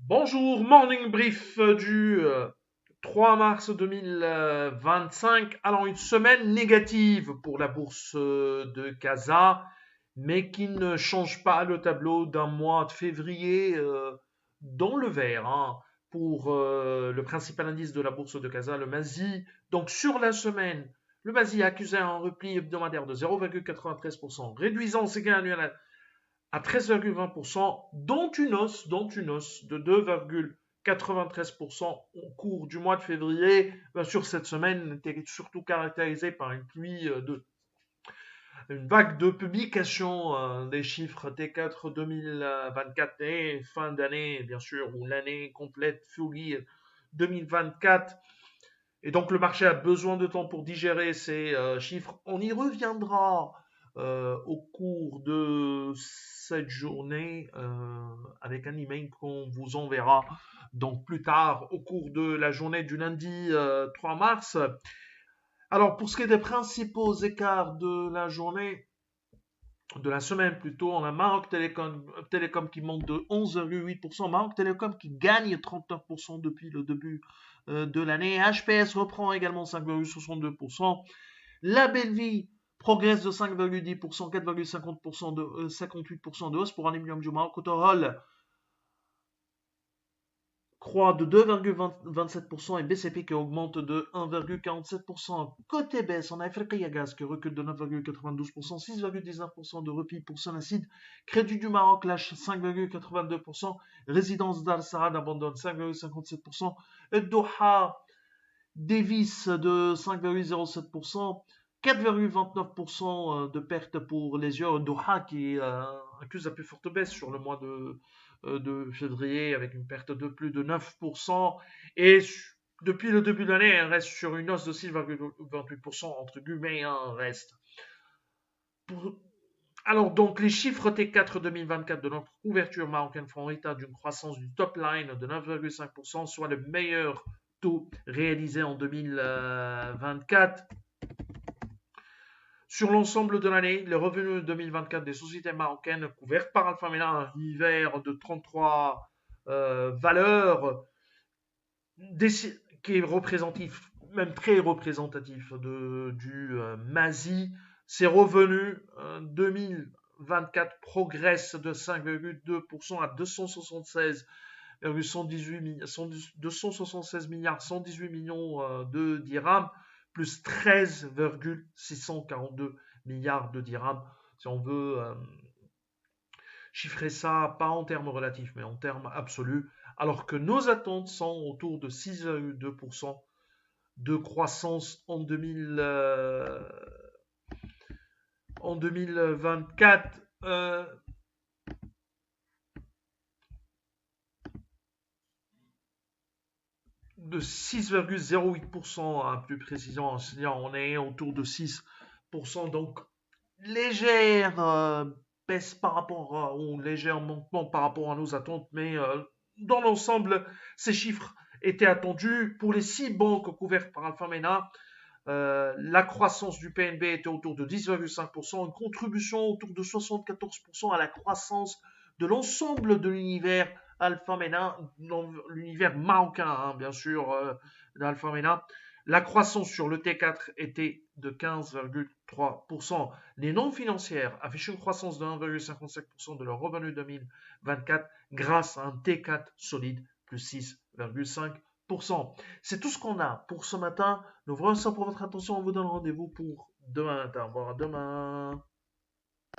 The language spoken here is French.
Bonjour, morning brief du 3 mars 2025. Alors, une semaine négative pour la bourse de Casa, mais qui ne change pas le tableau d'un mois de février dans le vert, hein, pour le principal indice de la bourse de Casa, le MASI. Donc, sur la semaine, le MASI a accusé un repli hebdomadaire de 0,93%, réduisant ses gains annuels à 13,20%, dont une hausse de 2,93% au cours du mois de février. Bien sûr, cette semaine était surtout caractérisée par une vague de publication des chiffres T4 2024 et fin d'année, bien sûr, ou l'année complète, full 2024. Et donc le marché a besoin de temps pour digérer ces chiffres. On y reviendra au cours de cette journée avec un email qu'on vous enverra donc plus tard au cours de la journée du lundi 3 mars. Alors pour ce qui est des principaux écarts de la journée, de la semaine plutôt, on a Maroc Télécom qui monte de 11,8%, Maroc Télécom qui gagne 39% depuis le début de l'année, HPS reprend également 5,62%, La Belle Vie progresse de 5,10%, 4,50% de 58% de hausse pour Aluminium du Maroc, Autoroll croît de 2,27% et BCP qui augmente de 1,47%. Côté baisse, on a Africa Gaz qui recule de 9,92%, 6,19% de repli pour Sonacide. Crédit du Maroc lâche 5,82%. Résidence d'Al Saad abandonne 5,57%. Et Doha dévisse de 5,07%. 4,29% de perte pour les yeux. Doha qui accuse la plus forte baisse sur le mois de février avec une perte de plus de 9%. Et depuis le début de l'année, elle reste sur une hausse de 6,28%, entre guillemets, un reste. Alors, donc, les chiffres T4 2024 de notre couverture marocaine font état d'une croissance du top line de 9,5%, soit le meilleur taux réalisé en 2024. Sur l'ensemble de l'année, les revenus 2024 des sociétés marocaines couvertes par Alpha Mena, un univers de 33 valeurs, qui est représentatif, même très représentatif du MASI. Ces revenus 2024 progressent de 5,2% à 276 milliards 118 millions de dirhams, plus 13,642 milliards de dirhams. Si on veut chiffrer ça, pas en termes relatifs, mais en termes absolus, alors que nos attentes sont autour de 6,2% de croissance en 2024. De 6,08%, hein, plus précisément, on est autour de 6%, donc légère baisse par rapport ou légère montement par rapport à nos attentes, mais dans l'ensemble, ces chiffres étaient attendus. Pour les 6 banques couvertes par Alpha Mena, la croissance du PNB était autour de 10,5%, une contribution autour de 74% à la croissance de l'ensemble de l'univers Alpha Mena, l'univers marocain, hein, bien sûr, d'Alpha Mena. La croissance sur le T4 était de 15,3%. Les non-financières affichent une croissance de 1,55% de leur revenu 2024 grâce à un T4 solide, plus 6,5%. C'est tout ce qu'on a pour ce matin. Nous vous remercions pour votre attention. On vous donne rendez-vous pour demain matin. Au revoir, à demain.